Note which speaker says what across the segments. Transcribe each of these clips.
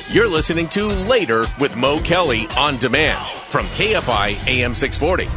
Speaker 1: You're listening to Later with Mo Kelly on demand from KFI AM 640.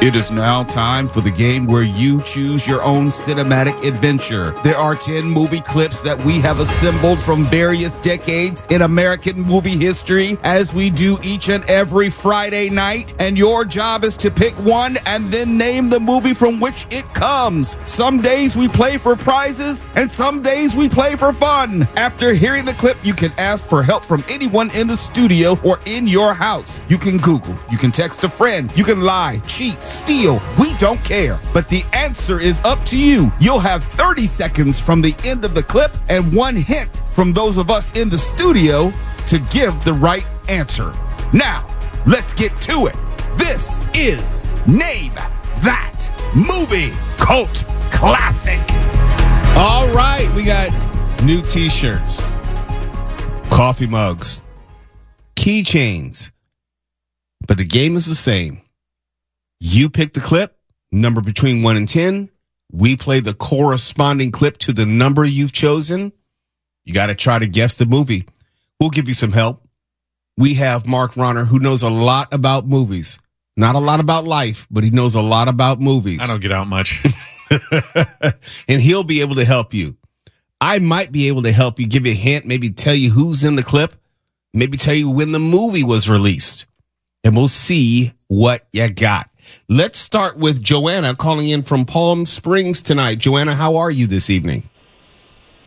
Speaker 2: It is now time for the game where you choose your own cinematic adventure. There are 10 movie clips that we have assembled from various decades in American movie history, as we do each and every Friday night. And your job is to pick one and then name the movie from which it comes. Some days we play for prizes and some days we play for fun. After hearing the clip, you can ask for help from anyone in the studio or in your house. You can Google, you can text a friend, you can lie, cheat, steal. We don't care. But the answer is up to you. You'll have 30 seconds from the end of the clip and one hint from those of us in the studio to give the right answer. Now, let's get to it. This is Name That Movie Cult Classic. All right, we got new t-shirts, coffee mugs, keychains, but the game is the same. You pick the clip, number between 1 and 10. We play the corresponding clip to the number you've chosen. You got to try to guess the movie. We'll give you some help. We have Mark Ronner, who knows a lot about movies. Not a lot about life, but he knows a lot about movies.
Speaker 3: I don't get out much.
Speaker 2: And he'll be able to help you. I might be able to help you, give you a hint, maybe tell you who's in the clip, maybe tell you when the movie was released. And we'll see what you got. Let's start with Joanna calling in from Palm Springs tonight. Joanna, how are you this evening?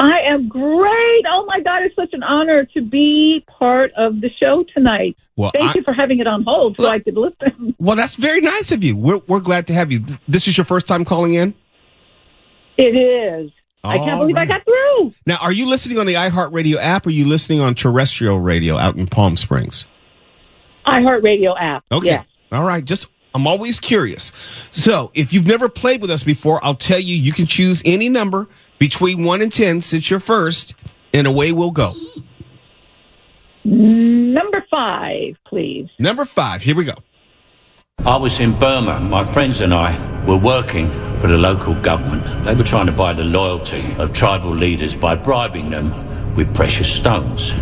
Speaker 4: I am great. Oh, my God. It's such an honor to be part of the show tonight.
Speaker 2: Well,
Speaker 4: Thank you for having it on hold so I could listen.
Speaker 2: Well, that's very nice of you. We're glad to have you. This is your first time calling in?
Speaker 4: It is. I can't believe I got through.
Speaker 2: Now, are you listening on the iHeartRadio app or are you listening on terrestrial radio out in Palm Springs?
Speaker 4: iHeartRadio app.
Speaker 2: Okay.
Speaker 4: Yes.
Speaker 2: All right. I'm always curious. So if you've never played with us before, I'll tell you, you can choose any number between 1 and 10 since you're first, and away we'll go.
Speaker 4: Number 5, please.
Speaker 2: Number 5. Here we go.
Speaker 5: I was in Burma. My friends and I were working for the local government. They were trying to buy the loyalty of tribal leaders by bribing them with precious stones.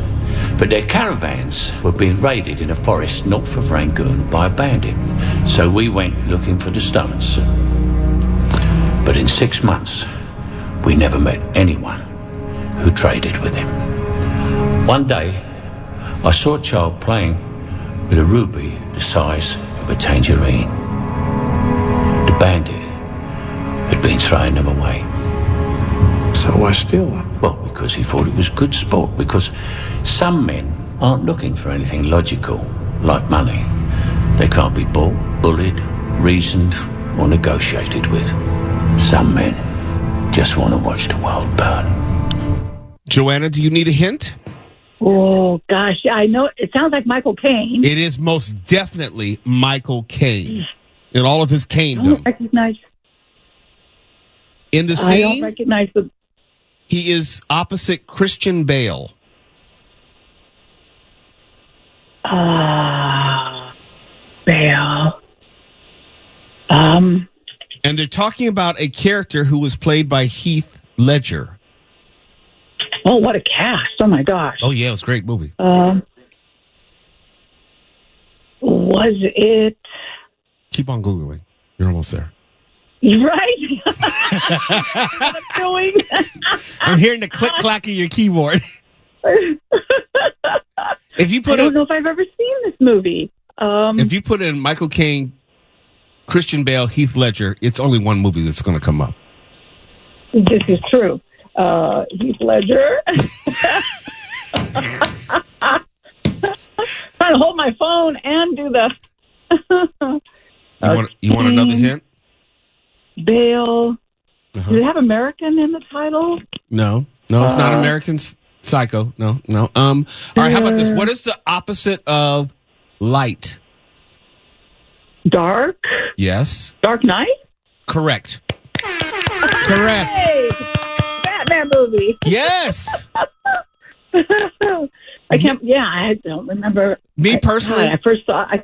Speaker 5: But their caravans were being raided in a forest north of Rangoon by a bandit. So we went looking for the stones. But in 6 months, we never met anyone who traded with him. One day, I saw a child playing with a ruby the size of a tangerine. The bandit had been throwing them away.
Speaker 6: So why steal them?
Speaker 5: Well, because he thought it was good sport. Because some men aren't looking for anything logical, like money. They can't be bought, bullied, reasoned, or negotiated with. Some men just want to watch the world burn.
Speaker 2: Joanna, do you need a hint?
Speaker 4: Oh, gosh. I know. It sounds like Michael Caine.
Speaker 2: It is most definitely Michael Caine in all of his
Speaker 4: I
Speaker 2: Caine-dom.
Speaker 4: don't recognize.
Speaker 2: In the
Speaker 4: I don't
Speaker 2: scene,
Speaker 4: recognize the.
Speaker 2: he is opposite Christian Bale.
Speaker 4: Bale.
Speaker 2: And they're talking about a character who was played by Heath Ledger.
Speaker 4: Oh, what a cast. Oh, my gosh.
Speaker 2: Oh, yeah, it was a great movie.
Speaker 4: Was it...
Speaker 2: Keep on Googling. You're almost there.
Speaker 4: Right? What I'm doing.
Speaker 2: I'm hearing the click-clack of your keyboard. If you put
Speaker 4: I don't know if I've ever seen this movie.
Speaker 2: If you put in Michael Caine, Christian Bale, Heath Ledger, it's only one movie that's going to come up.
Speaker 4: This is true. Heath Ledger. Trying to hold my phone and do the...
Speaker 2: You want another hint?
Speaker 4: Bale. Does it have American in the title?
Speaker 2: No, it's not American Psycho. No. All right, how about this? What is the opposite of light?
Speaker 4: Dark?
Speaker 2: Yes.
Speaker 4: Dark Knight?
Speaker 2: Correct. Correct.
Speaker 4: Hey! Batman movie.
Speaker 2: Yes.
Speaker 4: I don't remember.
Speaker 2: Me personally,
Speaker 4: I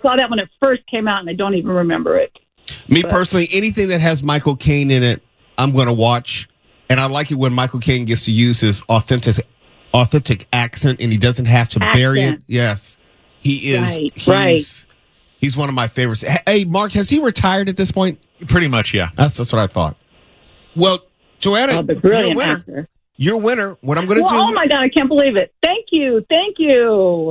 Speaker 4: saw that when it first came out, and I don't even remember it.
Speaker 2: Personally, anything that has Michael Caine in it, I'm going to watch. And I like it when Michael Caine gets to use his authentic accent, and he doesn't have to bury it. Yes, he is. He's one of my favorites. Hey, Mark, has he retired at this point?
Speaker 3: Pretty much, yeah.
Speaker 2: That's what I thought. Well, Joanna, you're a winner.
Speaker 4: Actor.
Speaker 2: You're a winner. What I'm going to do...
Speaker 4: Oh, my God, I can't believe it. Thank you.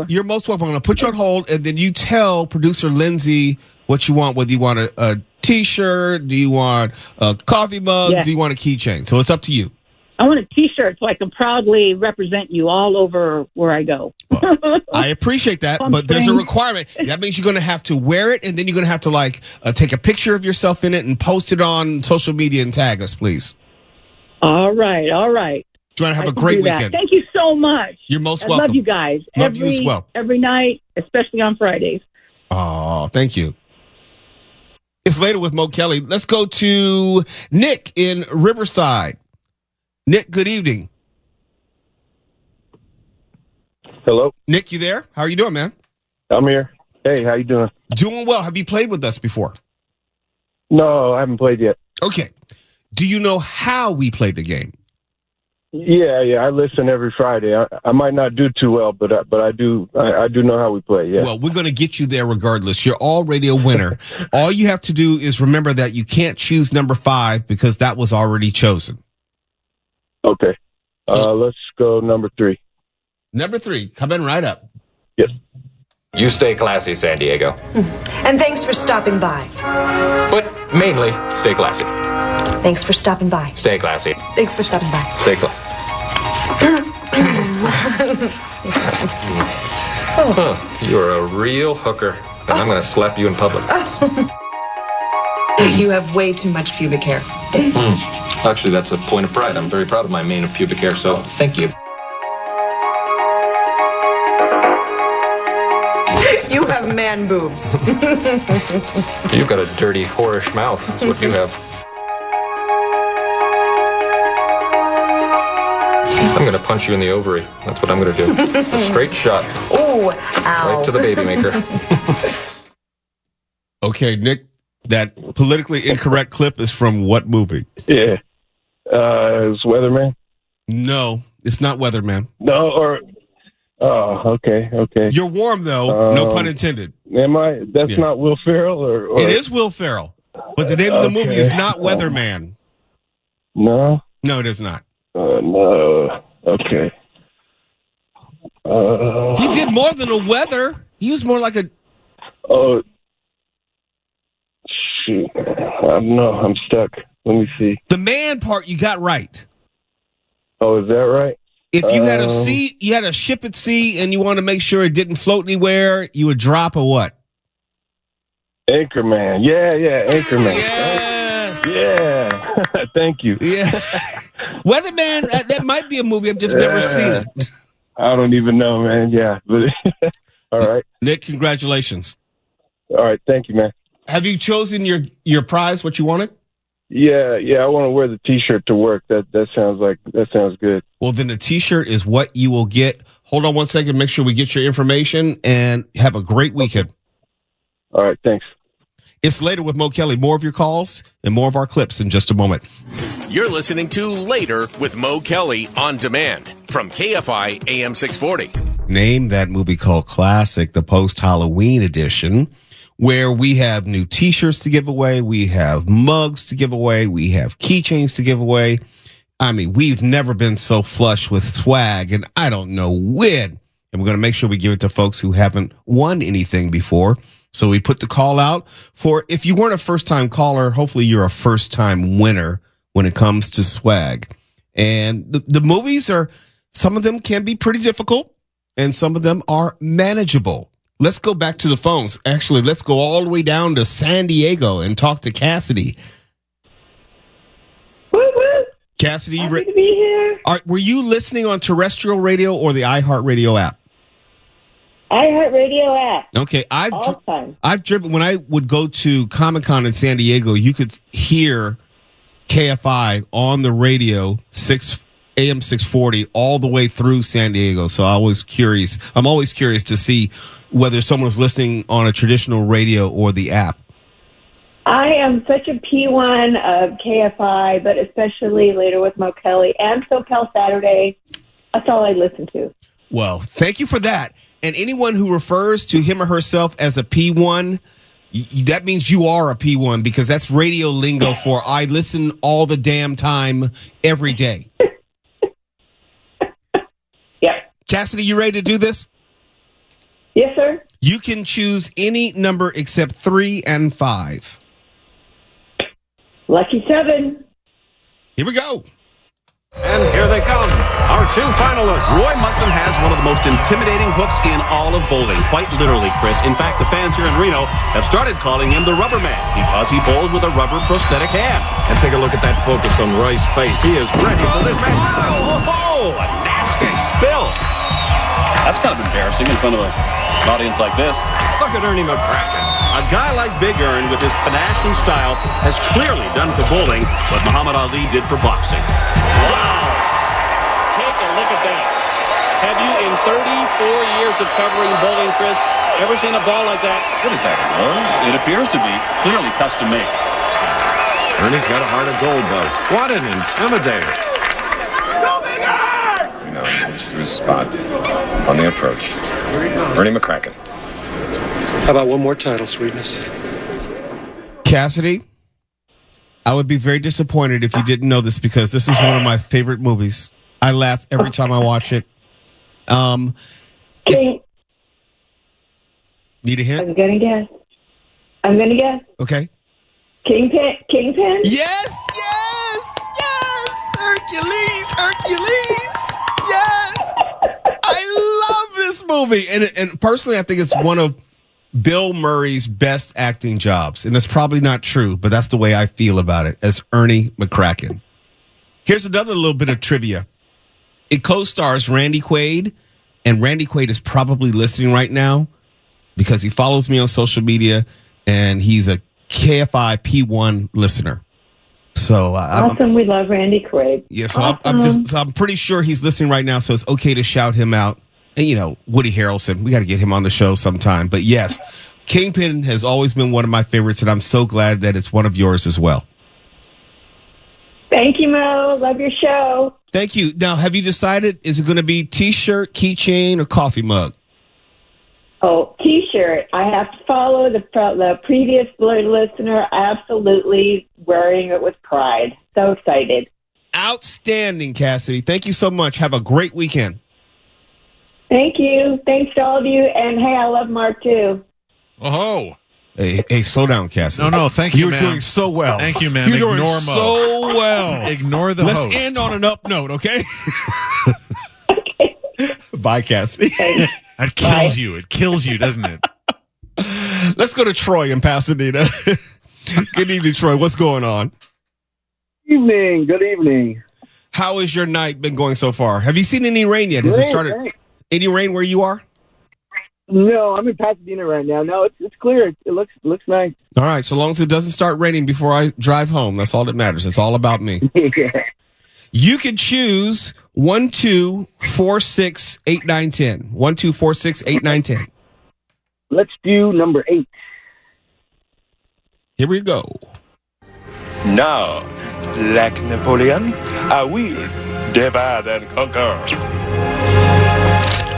Speaker 2: You're most welcome. I'm going to put you on hold, and then you tell producer Lindsay what you want, whether you want a T-shirt, do you want a coffee mug, do you want a keychain? So it's up to you.
Speaker 4: I want a T-shirt so I can proudly represent you all over where I go.
Speaker 2: Well, I appreciate that, but there's a requirement. That means you're going to have to wear it, and then you're going to have to take a picture of yourself in it and post it on social media and tag us, please.
Speaker 4: All right.
Speaker 2: Joanna, have a great weekend.
Speaker 4: Thank you so much.
Speaker 2: You're most welcome.
Speaker 4: I love you guys.
Speaker 2: Love you as well.
Speaker 4: Every night, especially on Fridays.
Speaker 2: Oh, thank you. It's Later with Mo Kelly. Let's go to Nick in Riverside. Nick, good evening.
Speaker 7: Hello.
Speaker 2: Nick, you there? How are you doing, man?
Speaker 7: I'm here. Hey, how you doing?
Speaker 2: Doing well. Have you played with us before?
Speaker 7: No, I haven't played yet.
Speaker 2: Okay. Do you know how we play the game?
Speaker 7: Yeah. I listen every Friday. I might not do too well, but I do know how we play. Yeah.
Speaker 2: Well, we're going to get you there regardless. You're already a winner. All you have to do is remember that you can't choose number 5 because that was already chosen.
Speaker 7: Okay.
Speaker 2: So,
Speaker 7: let's go number 3.
Speaker 2: Number 3, coming right up.
Speaker 7: Yes.
Speaker 8: You stay classy, San Diego.
Speaker 9: And thanks for stopping by.
Speaker 8: But mainly, stay classy.
Speaker 9: Thanks for stopping by.
Speaker 8: Stay classy.
Speaker 9: Thanks for stopping by.
Speaker 8: Stay classy. You're a real hooker, and I'm going to slap you in public.
Speaker 9: You have way too much pubic hair.
Speaker 8: Actually, that's a point of pride. I'm very proud of my mane of pubic hair, so thank you.
Speaker 9: You have man boobs.
Speaker 8: You've got a dirty, whorish mouth. That's what you have. I'm going to punch you in the ovary. That's what I'm going to do. A straight shot.
Speaker 9: Oh, ow.
Speaker 8: Right to the baby maker.
Speaker 2: Okay, Nick, that politically incorrect clip is from what movie?
Speaker 7: Yeah. It's Weatherman?
Speaker 2: No, it's not Weatherman.
Speaker 7: No, oh, okay.
Speaker 2: You're warm, though. No pun intended.
Speaker 7: Am I? That's not Will Ferrell? Or
Speaker 2: It is Will Ferrell. But the name of the movie is not Weatherman.
Speaker 7: No?
Speaker 2: No, it is not.
Speaker 7: No. Okay.
Speaker 2: He did more than a weather. He was more like a...
Speaker 7: Oh, shoot. I don't know. I'm stuck. Let me see.
Speaker 2: The man part you got right.
Speaker 7: Oh, is that right?
Speaker 2: If you had you had a ship at sea and you want to make sure it didn't float anywhere, you would drop a what?
Speaker 7: Anchorman. Yeah, Anchorman.
Speaker 2: Yes.
Speaker 7: Yeah. Thank you.
Speaker 2: Yeah. Weatherman, that might be a movie. I've just never seen it.
Speaker 7: I don't even know, man. Yeah. But all right.
Speaker 2: Nick, congratulations.
Speaker 7: All right. Thank you, man.
Speaker 2: Have you chosen your prize, what you wanted?
Speaker 7: Yeah. I want to wear the T-shirt to work. That sounds good.
Speaker 2: Well, then the T-shirt is what you will get. Hold on one second. Make sure we get your information and have a great weekend.
Speaker 7: All right. Thanks.
Speaker 1: It's Later with Mo Kelly. More of your calls and more of our clips in just a moment.
Speaker 10: You're listening to Later with Mo Kelly on demand from KFI AM 640.
Speaker 2: Name that movie called Classic, the post-Halloween edition, where we have new T-shirts to give away, we have mugs to give away, we have keychains to give away. I mean, we've never been so flush with swag, and I don't know when. And we're going to make sure we give it to folks who haven't won anything before. So we put the call out for, if you weren't a first-time caller, hopefully you're a first-time winner when it comes to swag. And the movies are, some of them can be pretty difficult, and some of them are manageable. Let's go back to the phones. Actually, let's go all the way down to San Diego and talk to Cassidy.
Speaker 4: Woo-woo.
Speaker 2: Cassidy,
Speaker 4: Happy to be here.
Speaker 2: Were you listening on terrestrial radio or the iHeartRadio app?
Speaker 4: iHeartRadio app.
Speaker 2: Okay,
Speaker 4: All time.
Speaker 2: I've driven, when I would go to Comic-Con in San Diego, you could hear KFI on the radio, AM 640, all the way through San Diego. So I'm always curious to see whether someone's listening on a traditional radio or the app.
Speaker 4: I am such a P1 of KFI, but especially Later with Mo Kelly and SoCal Saturday. That's all I listen to.
Speaker 2: Well, thank you for that. And anyone who refers to him or herself as a P1, that means you are a P1 because that's radio lingo for I listen all the damn time every day.
Speaker 4: Yeah.
Speaker 2: Cassidy, you ready to do this?
Speaker 4: Yes, sir.
Speaker 2: You can choose any number except 3 and 5.
Speaker 4: Lucky 7.
Speaker 2: Here we go.
Speaker 3: And here they come, our two finalists. Roy Munson has one of the most intimidating hooks in all of bowling, quite literally, Chris. In fact, the fans here in Reno have started calling him the Rubber Man because he bowls with a rubber prosthetic hand.
Speaker 6: And take a look at that focus on Roy's face. He is ready for this match.
Speaker 3: Oh, a nasty spill.
Speaker 11: That's kind of embarrassing in front of an audience like this.
Speaker 3: Look at Ernie McCracken. A guy like Big Ern with his panache and style has clearly done for bowling what Muhammad Ali did for boxing.
Speaker 11: Wow! Take a look at that. Have you, in 34 years of covering bowling, Chris, ever seen a ball like that? What is that, a nose? It appears to be clearly custom made.
Speaker 6: Ernie's got a heart of gold, though. What an intimidator.
Speaker 8: You know, he's to his spot on the approach. Ernie McCracken.
Speaker 6: How about one more title, sweetness?
Speaker 2: Cassidy, I would be very disappointed if you didn't know this because this is one of my favorite movies. I laugh every time I watch it. Need a hint?
Speaker 4: I'm going to guess.
Speaker 2: Okay.
Speaker 4: Kingpin?
Speaker 2: Yes! Hercules! Yes! I love this movie. And personally, I think it's one of Bill Murray's best acting jobs. And that's probably not true, but that's the way I feel about it as Ernie McCracken. Here's another little bit of trivia. It co-stars Randy Quaid, and Randy Quaid is probably listening right now because he follows me on social media, and he's a KFI P1 listener. So
Speaker 4: awesome. We love Randy Quaid.
Speaker 2: Yes, yeah, so I'm pretty sure he's listening right now, so it's okay to shout him out. And, you know, Woody Harrelson, we got to get him on the show sometime. But, yes, Kingpin has always been one of my favorites, and I'm so glad that it's one of yours as well.
Speaker 4: Thank you, Mo. Love your show.
Speaker 2: Thank you. Now, have you decided, is it going to be T-shirt, keychain, or coffee mug?
Speaker 4: Oh, T-shirt. I have to follow the previous listener, absolutely wearing it with pride. So excited.
Speaker 2: Outstanding, Cassidy. Thank you so much. Have a great weekend.
Speaker 4: Thank you. Thanks to all of you. And, hey, I love Mark, too.
Speaker 12: Oh.
Speaker 2: Hey, slow down, Cassidy.
Speaker 12: No, thank you,
Speaker 2: You're doing so well.
Speaker 12: Thank you, man.
Speaker 2: You're
Speaker 12: Ignore
Speaker 2: doing
Speaker 12: Mo.
Speaker 2: so well.
Speaker 12: Ignore the
Speaker 2: Let's
Speaker 12: host.
Speaker 2: end on an up note, okay?
Speaker 4: Okay.
Speaker 2: Bye, Cassidy.
Speaker 12: That kills you. It kills you, doesn't it?
Speaker 2: Let's go to Troy in Pasadena. Good evening, Troy. What's going on?
Speaker 13: Good evening.
Speaker 2: How has your night been going so far? Have you seen any rain yet? Has it started? Any rain where you are?
Speaker 13: No, I'm in Pasadena right now. No, it's clear. It looks nice.
Speaker 2: All right, so long as it doesn't start raining before I drive home, that's all that matters. It's all about me.
Speaker 13: Yeah.
Speaker 2: You could choose 1, 2, 4, 6, 8, 9, 10. 1, 2, 4, 6, 8, 9, 10.
Speaker 13: Let's do number 8.
Speaker 2: Here we go.
Speaker 14: Now, like Napoleon, I will divide and conquer.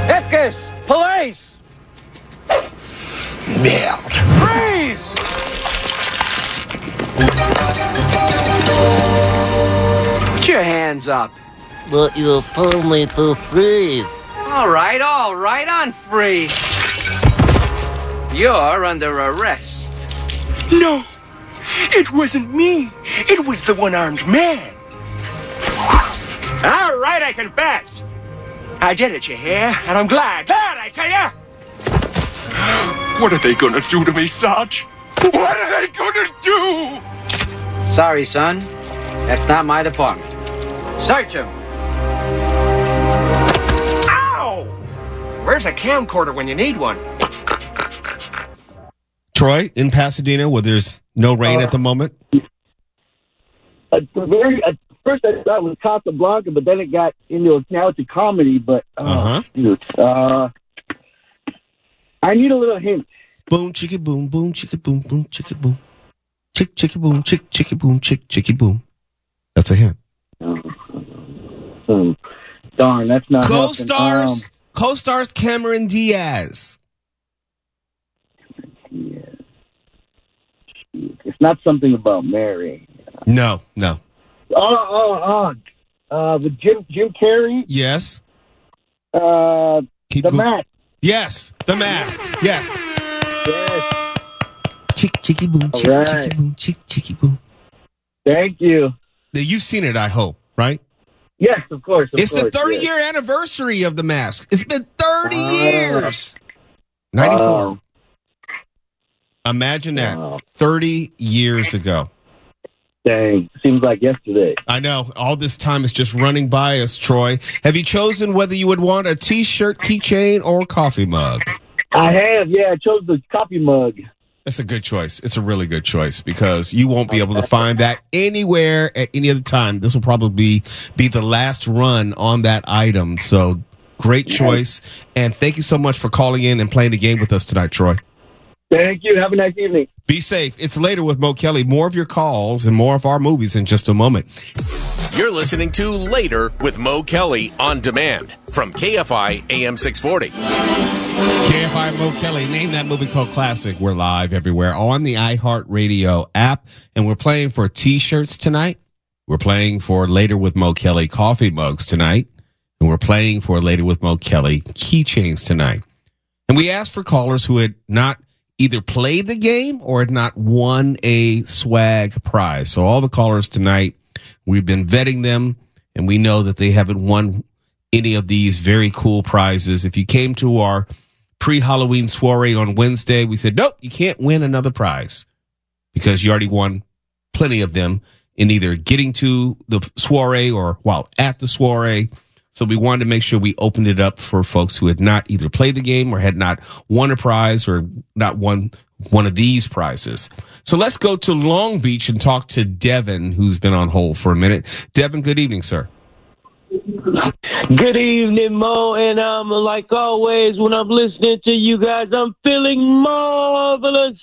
Speaker 3: Epkiss! Police!
Speaker 14: Merde.
Speaker 3: Freeze! Put your hands up.
Speaker 15: But you told me to freeze.
Speaker 3: All right, on freeze. You're under arrest.
Speaker 14: No, it wasn't me. It was the one-armed man.
Speaker 3: All right, I confess. I did it, you hear? And I'm glad. Glad, I tell you.
Speaker 14: What are they gonna do to me, Sarge? What are they gonna do?
Speaker 3: Sorry, son. That's not my department. Search him. Ow! Where's a camcorder when you need one?
Speaker 2: Troy, in Pasadena, where there's no rain at the moment?
Speaker 13: At first I thought it was Casablanca, but then it got into now it's a comedy. But I need a little hint.
Speaker 2: Boom, chicka boom, boom, chicka boom, boom, chicka boom. Chick, chicka boom, chick, chicka boom, chick, chicky boom. That's a hint.
Speaker 13: Darn, that's not
Speaker 2: Co-stars Cameron Diaz.
Speaker 13: Yeah. It's not something about Mary.
Speaker 2: No.
Speaker 13: With Jim Carrey.
Speaker 2: Yes.
Speaker 13: The Mask.
Speaker 2: Yes, The Mask. Yes. Chicky boom, chicky boom, chicky boom.
Speaker 13: Thank you.
Speaker 2: Now, you've seen it, I hope, right?
Speaker 13: Yes, of course.
Speaker 2: It's the 30-year anniversary of The Mask. It's been 30 years. 94. Imagine that. 30 years ago.
Speaker 13: Dang. Seems like yesterday.
Speaker 2: I know. All this time is just running by us, Troy. Have you chosen whether you would want a T-shirt, keychain, or coffee mug?
Speaker 13: I have. Yeah, I chose the coffee mug.
Speaker 2: That's a good choice. It's a really good choice because you won't be able to find that anywhere at any other time. This will probably be the last run on that item. So great choice. And thank you so much for calling in and playing the game with us tonight, Troy.
Speaker 13: Thank you. Have a nice evening.
Speaker 2: Be safe. It's Later with Mo Kelly. More of your calls and more of our movies in just a moment.
Speaker 1: You're listening to Later with Mo Kelly on demand from KFI AM 640.
Speaker 2: KFI Mo Kelly, name that movie called Classic. We're live everywhere on the iHeartRadio app, and we're playing for T-shirts tonight. We're playing for Later with Mo Kelly coffee mugs tonight, and we're playing for Later with Mo Kelly keychains tonight. And we asked for callers who had not either played the game or had not won a swag prize. So all the callers tonight, we've been vetting them, and we know that they haven't won any of these very cool prizes. If you came to our pre-Halloween soiree on Wednesday, we said, nope, you can't win another prize because you already won plenty of them in either getting to the soiree or while at the soiree. So we wanted to make sure we opened it up for folks who had not either played the game or had not won a prize or not won one of these prizes. So let's go to Long Beach and talk to Devin, who's been on hold for a minute. Devin, good evening, sir.
Speaker 16: Good evening, Mo, and like always, when I'm listening to you guys, I'm feeling marvelous.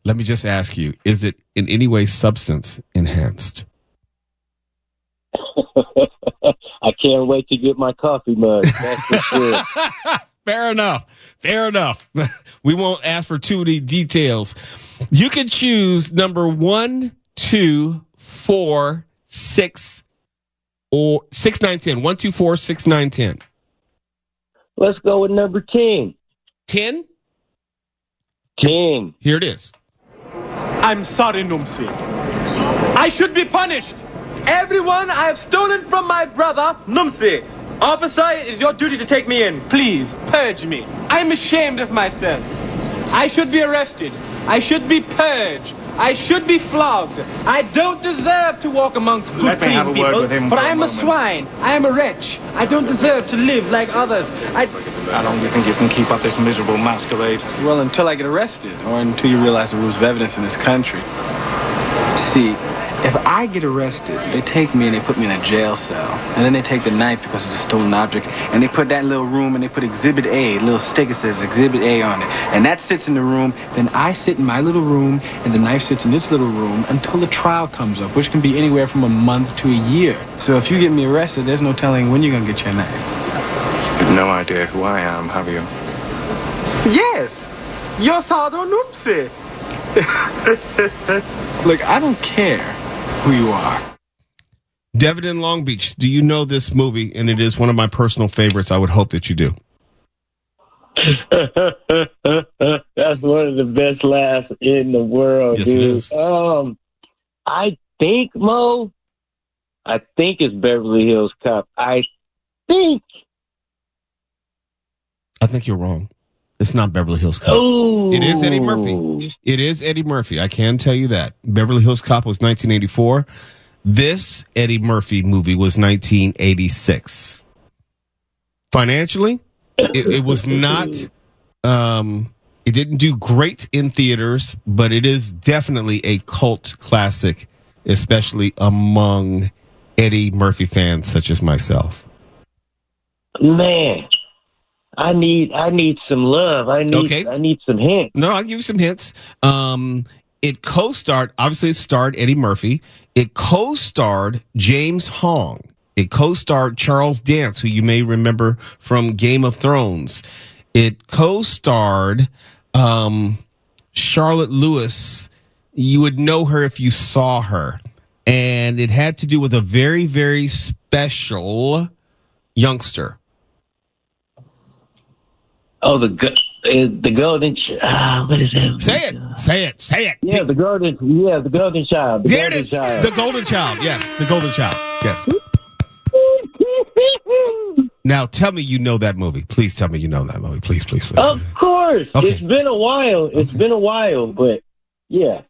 Speaker 2: Let me just ask you, is it in any way substance enhanced?
Speaker 16: I can't wait to get my coffee mug. That's for sure.
Speaker 2: Fair enough. We won't ask for too many details. You can choose number 1, 2, 4, 6, or 6, 9, 10. 1, 2, 4, 6, 9, 10.
Speaker 16: Let's go with number 10.
Speaker 2: 10?
Speaker 16: 10.
Speaker 2: Here it is.
Speaker 17: I'm sorry, Numsi. I should be punished. Everyone I have stolen from my brother, Numsi. Officer, it is your duty to take me in. Please, purge me. I'm ashamed of myself. I should be arrested. I should be purged. I should be flogged. I don't deserve to walk amongst good, clean people, but I am a swine. I am a wretch. I don't deserve to live like others.
Speaker 18: How long do you think you can keep up this miserable masquerade?
Speaker 19: Well, until I get arrested, or until you realize the rules of evidence in this country. See, if I get arrested, they take me and they put me in a jail cell. And then they take the knife because it's a stolen object, and they put that little room and they put Exhibit A, a little sticker says Exhibit A on it. And that sits in the room. Then I sit in my little room, and the knife sits in this little room until the trial comes up, which can be anywhere from a month to a year. So if you get me arrested, there's no telling when you're going to get your knife.
Speaker 18: You've no idea who I am, have you?
Speaker 17: Yes, you're Sado Numsi.
Speaker 19: Look, I don't care who you are.
Speaker 2: Devin in Long Beach, do you know this movie? And it is one of my personal favorites. I would hope that you do.
Speaker 16: That's one of the best laughs in the world,
Speaker 2: yes,
Speaker 16: dude.
Speaker 2: It is.
Speaker 16: I think, Mo, it's Beverly Hills Cop. I think
Speaker 2: you're wrong. It's not Beverly Hills Cop.
Speaker 16: Ooh.
Speaker 2: It is Eddie Murphy. It is Eddie Murphy. I can tell you that. Beverly Hills Cop was 1984. This Eddie Murphy movie was 1986. Financially, it was not, it didn't do great in theaters, but it is definitely a cult classic, especially among Eddie Murphy fans such as myself.
Speaker 16: Man, I need some love. I need some hints.
Speaker 2: No, I'll give you some hints. It co-starred, obviously it starred Eddie Murphy. It co-starred James Hong. It co-starred Charles Dance, who you may remember from Game of Thrones. It co-starred Charlotte Lewis. You would know her if you saw her. And it had to do with a very, very special youngster.
Speaker 16: Oh, the golden. What is it?
Speaker 2: Say it.
Speaker 16: Yeah, the golden child.
Speaker 2: There it is. The golden child. Yes, the golden child. Yes. Now, tell me you know that movie. Please tell me you know that movie. Please.
Speaker 16: Of course.
Speaker 2: Okay.
Speaker 16: It's been a while. But yeah,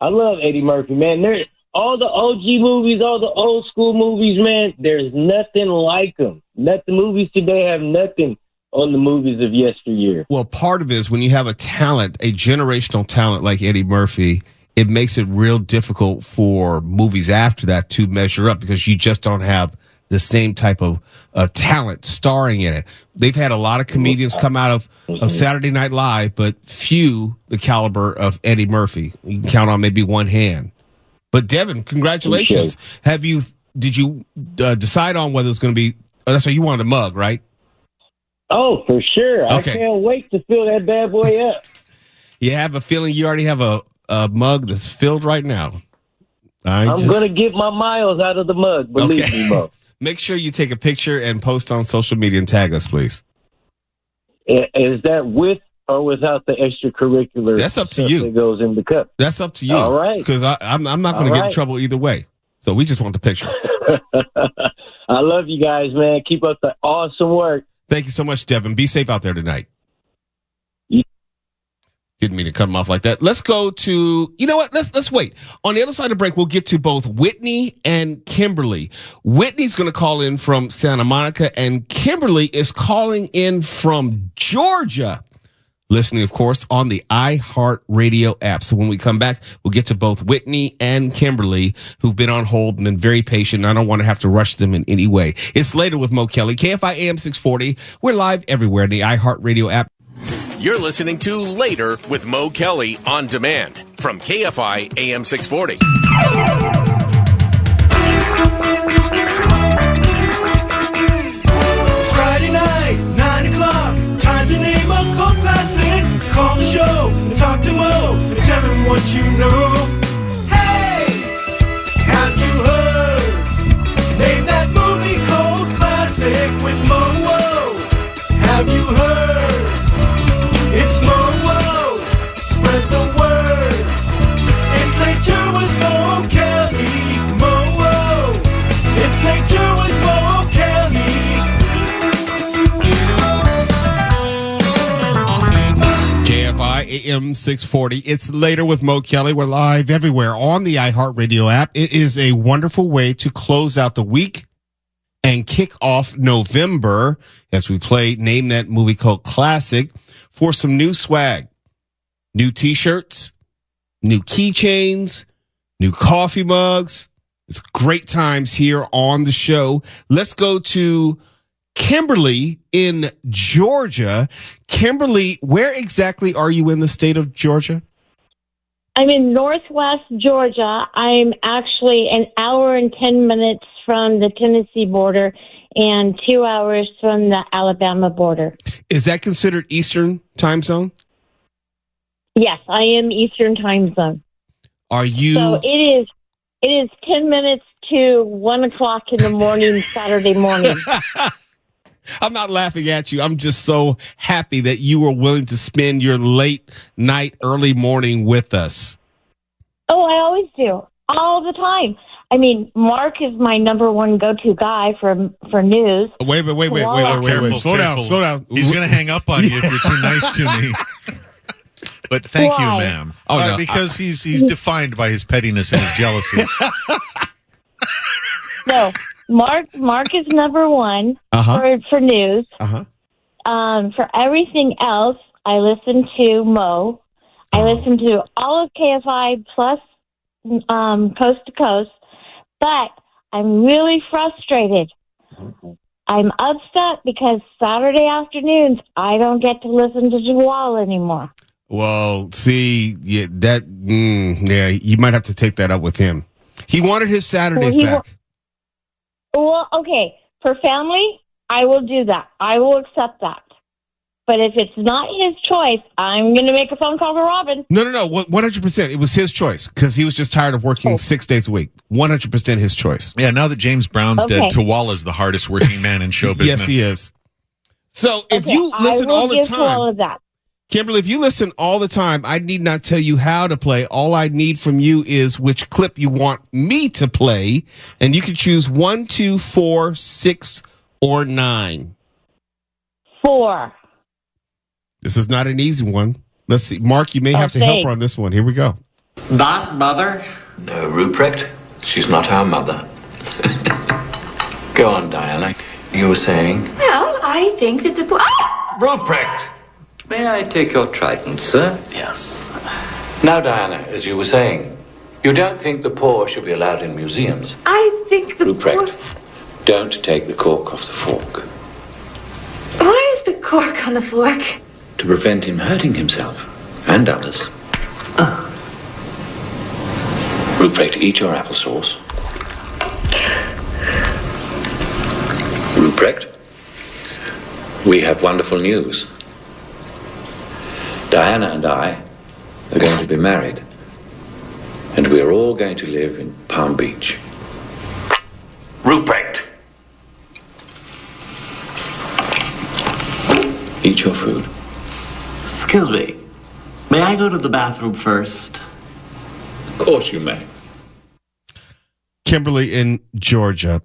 Speaker 16: I love Eddie Murphy, man. All the OG movies, all the old school movies, man, there's nothing like them. The movies today have nothing on the movies of yesteryear.
Speaker 2: Well, part of it is when you have a generational talent like Eddie Murphy, it makes it real difficult for movies after that to measure up because you just don't have the same type of talent starring in it. They've had a lot of comedians come out of Saturday Night Live, but few the caliber of Eddie Murphy. You can count on maybe one hand. But Devin, congratulations. Did you decide on whether it's going to be, so you wanted a mug, right?
Speaker 16: Oh, for sure.
Speaker 2: Okay.
Speaker 16: I can't wait to fill that bad boy up.
Speaker 2: You have a feeling you already have a mug that's filled right now.
Speaker 16: I'm going to get my miles out of the mug, believe me, Mo.
Speaker 2: Make sure you take a picture and post on social media and tag us, please.
Speaker 16: Is that with or without the extracurricular?
Speaker 2: That's up to you.
Speaker 16: That goes in the cup.
Speaker 2: That's up to you.
Speaker 16: All right.
Speaker 2: Because I'm not going to get in trouble either way. So we just want the picture.
Speaker 16: I love you guys, man. Keep up the awesome work.
Speaker 2: Thank you so much, Devin. Be safe out there tonight. Didn't mean to cut him off like that. Let's go to, you know what? Let's wait. On the other side of the break, we'll get to both Whitney and Kimberly. Whitney's going to call in from Santa Monica, and Kimberly is calling in from Georgia. Listening, of course, on the iHeartRadio app. So when we come back, we'll get to both Whitney and Kimberly, who've been on hold and been very patient. I don't want to have to rush them in any way. It's Later with Mo Kelly, KFI AM 640. We're live everywhere in the iHeartRadio app.
Speaker 1: You're listening to Later with Mo Kelly on demand from KFI AM 640.
Speaker 20: It's Friday night, 9 o'clock. Time to name a cult classic. Call the show and talk to Mo and tell him what you know. Hey, have you heard? Name that movie cult classic with Mo. Have you heard? It's Mo. Spread the word. It's Later with Mo Kelly. Mo. It's Later with Mo Kelly.
Speaker 2: KFI AM 640. It's Later with Mo Kelly. We're live everywhere on the iHeartRadio app. It is a wonderful way to close out the week and kick off November as we play Name That Movie Cult Classic for some new swag, new t-shirts, new keychains, new coffee mugs. It's great times here on the show. Let's go to Kimberly in Georgia. Kimberly, where exactly are you in the state of Georgia?
Speaker 21: I'm in Northwest Georgia. I'm actually an hour and 10 minutes from the Tennessee border and 2 hours from the Alabama border.
Speaker 2: Is that considered Eastern time zone?
Speaker 21: Yes, I am Eastern time zone.
Speaker 2: Are you?
Speaker 21: So it is 10 minutes to 1 o'clock in the morning, Saturday morning.
Speaker 2: I'm not laughing at you. I'm just so happy that you were willing to spend your late night, early morning with us.
Speaker 21: Oh, I always do. All the time. I mean, Mark is my number one go-to guy for news.
Speaker 2: Wait. Slow down.
Speaker 12: He's going to hang up on you if you're too nice to me. But thank you, ma'am.
Speaker 2: Oh, no.
Speaker 12: Because he's defined by his pettiness and his jealousy.
Speaker 21: No, Mark is number one for news. For everything else, I listen to Mo. I listen to all of KFI plus Coast to Coast. But I'm really frustrated. I'm upset because Saturday afternoons, I don't get to listen to Jawal anymore.
Speaker 2: Well, see, you might have to take that up with him. He wanted his Saturdays back.
Speaker 21: Well, okay. For family, I will do that. I will accept that. But if it's not his choice, I'm going to make a phone call to Robin.
Speaker 5: No. 100%. It was his choice because he was just tired of working 6 days a week. 100% his choice.
Speaker 12: Yeah, now that James Brown's dead, Tuwala's the hardest working man in show business.
Speaker 5: Yes, he is. So if you listen all the time,
Speaker 21: all of that.
Speaker 5: Kimberly, if you listen all the time, I need not tell you how to play. All I need from you is which clip you want me to play, and you can choose 1, 2, 4, 6, or 9.
Speaker 21: 4.
Speaker 5: This is not an easy one. Let's see. Mark, you may have to help her on this one. Here we go.
Speaker 22: Not mother?
Speaker 23: No, Ruprecht. She's not our mother. Go on, Diana. You were saying?
Speaker 24: Well, I think that the... Ah!
Speaker 23: Ruprecht! May I take your trident, sir? Yes. Now, Diana, as you were saying, you don't think the poor should be allowed in museums?
Speaker 24: I think the
Speaker 23: Ruprecht, don't take the cork off the fork.
Speaker 24: Why is the cork on the fork?
Speaker 23: To prevent him hurting himself and others. Ruprecht, eat your applesauce. Ruprecht, we have wonderful news. Diana and I are going to be married, and we are all going to live in Palm Beach. Ruprecht! Eat your food.
Speaker 22: Excuse me. May I go to the bathroom first?
Speaker 23: Of course you may.
Speaker 5: Kimberly in Georgia.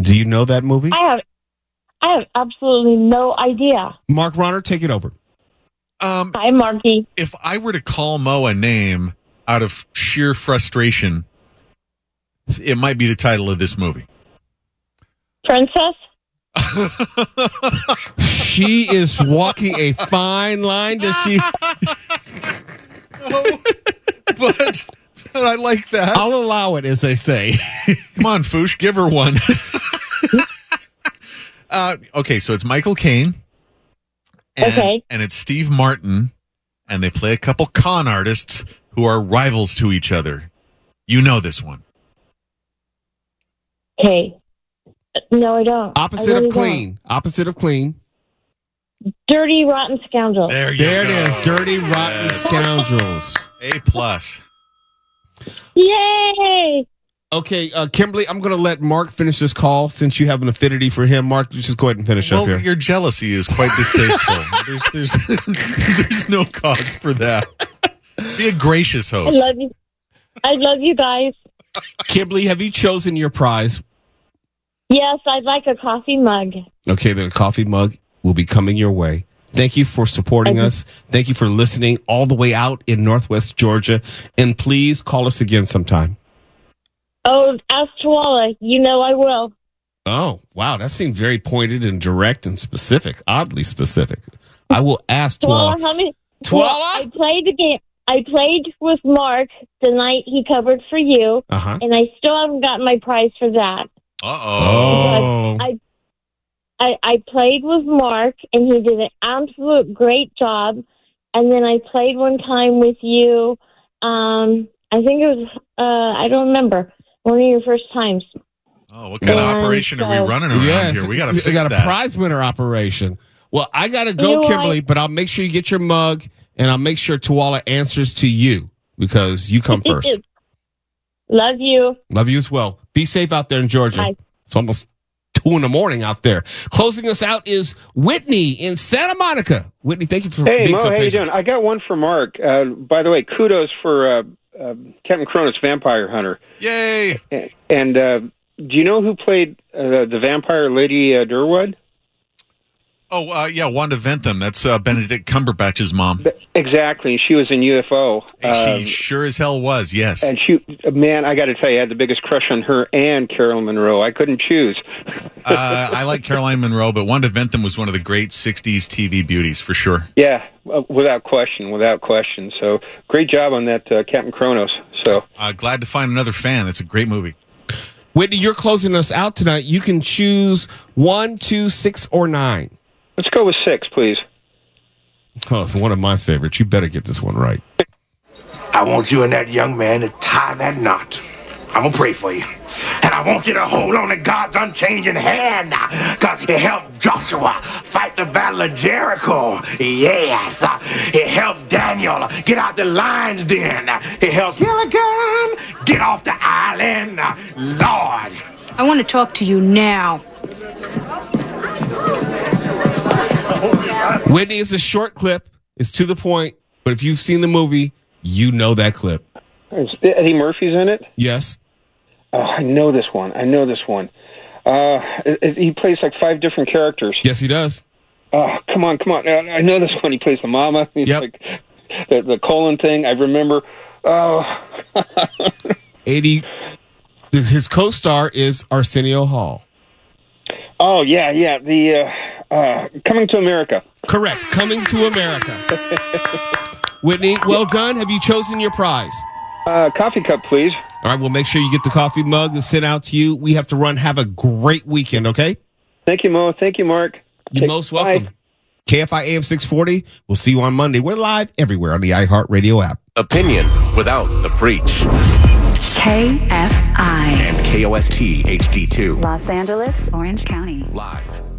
Speaker 5: Do you know that movie?
Speaker 21: I have absolutely no idea.
Speaker 5: Mark Ronner, take it over.
Speaker 21: Hi, Marky.
Speaker 12: If I were to call Mo a name out of sheer frustration, it might be the title of this movie.
Speaker 21: Princess?
Speaker 5: She is walking a fine line to see.
Speaker 12: But I like that.
Speaker 5: I'll allow it, as they say.
Speaker 12: Come on, Foosh, give her one. Okay, so it's Michael Caine. And it's Steve Martin, and they play a couple con artists who are rivals to each other. You know this one.
Speaker 21: Okay. No, I don't.
Speaker 5: Opposite of clean. Opposite of clean.
Speaker 21: Dirty, rotten scoundrels.
Speaker 12: There
Speaker 5: it is. Dirty, rotten scoundrels.
Speaker 12: A+.
Speaker 21: Yay!
Speaker 5: Okay, Kimberly, I'm going to let Mark finish this call since you have an affinity for him. Mark, just go ahead and finish up here.
Speaker 12: Your jealousy is quite distasteful. There's no cause for that. Be a gracious host.
Speaker 21: I love you. I love you guys.
Speaker 5: Kimberly, have you chosen your prize?
Speaker 21: Yes, I'd like a coffee mug.
Speaker 5: Okay, then a coffee mug will be coming your way. Thank you for supporting us. Thank you for listening all the way out in Northwest Georgia. And please call us again sometime.
Speaker 21: Oh, ask Tuwala. You know I will.
Speaker 5: Oh, wow. That seemed very pointed and direct and specific. Oddly specific. I will ask Tuwala.
Speaker 21: Tuwala? I played the game. I played with Mark the night he covered for you, and I still haven't gotten my prize for that.
Speaker 12: Uh-oh.
Speaker 21: I played with Mark, and he did an absolute great job. And then I played one time with you. I think it was, I don't remember, one of your first times.
Speaker 12: Oh, what kind of operation are we running around here? We got to fix that.
Speaker 5: We got a prize winner operation. Well, I got to go, Kimberly, but I'll make sure you get your mug, and I'll make sure Tuwala answers to you because you come first.
Speaker 21: Love you.
Speaker 5: Love you as well. Be safe out there in Georgia.
Speaker 21: Bye.
Speaker 5: It's almost 2 a.m. out there. Closing us out is Whitney in Santa Monica. Whitney, thank you for being
Speaker 25: Mo,
Speaker 5: so patient.
Speaker 25: how you doing? I got one for Mark. By the way, kudos for Captain Kronos, Vampire Hunter.
Speaker 12: Yay!
Speaker 25: And do you know who played the vampire Lady Durwood?
Speaker 12: Oh, yeah, Wanda Ventham. That's Benedict Cumberbatch's mom.
Speaker 25: Exactly. She was in UFO.
Speaker 12: She sure as hell was, yes.
Speaker 25: And man, I got to tell you, I had the biggest crush on her and Carolyn Monroe. I couldn't choose.
Speaker 12: I like Caroline Monroe, but Wanda Ventham was one of the great 60s TV beauties, for sure.
Speaker 25: Yeah, without question. So great job on that, Captain Kronos. So
Speaker 12: glad to find another fan. That's a great movie.
Speaker 5: Whitney, you're closing us out tonight. You can choose 1, 2, 6, or 9.
Speaker 25: Let's go with 6, please.
Speaker 5: Oh, it's one of my favorites. You better get this one right.
Speaker 14: I want you and that young man to tie that knot. I'm going to pray for you. And I
Speaker 7: I want you to hold on to God's unchanging hand, because He helped Joshua fight the battle of Jericho. Yes. He helped Daniel get out the lion's den. He helped Gilligan get off the island. Lord.
Speaker 8: I want to talk to you now.
Speaker 5: Whitney, is a short clip. It's to the point. But if you've seen the movie, you know that clip.
Speaker 25: Eddie Murphy's in it?
Speaker 5: Yes.
Speaker 25: Oh, I know this one. He plays like 5 different characters.
Speaker 5: Yes, he does.
Speaker 25: Oh, come on. I know this one. He plays the mama. He's like the colon thing. I remember. Oh.
Speaker 5: His co-star is Arsenio Hall.
Speaker 25: Oh, yeah. The Coming to America.
Speaker 5: Correct. Coming to America. Whitney, well done. Have you chosen your prize?
Speaker 25: Coffee cup, please.
Speaker 5: All right, we'll make sure you get the coffee mug and sent out to you. We have to run. Have a great weekend, okay?
Speaker 25: Thank you, Mo. Thank you, Mark.
Speaker 5: You're most welcome. Bye. KFI AM 640. We'll see you on Monday. We're live everywhere on the iHeartRadio app.
Speaker 1: Opinion without the preach.
Speaker 9: KFI.
Speaker 1: And KOST HD2.
Speaker 9: Los Angeles, Orange County.
Speaker 1: Live.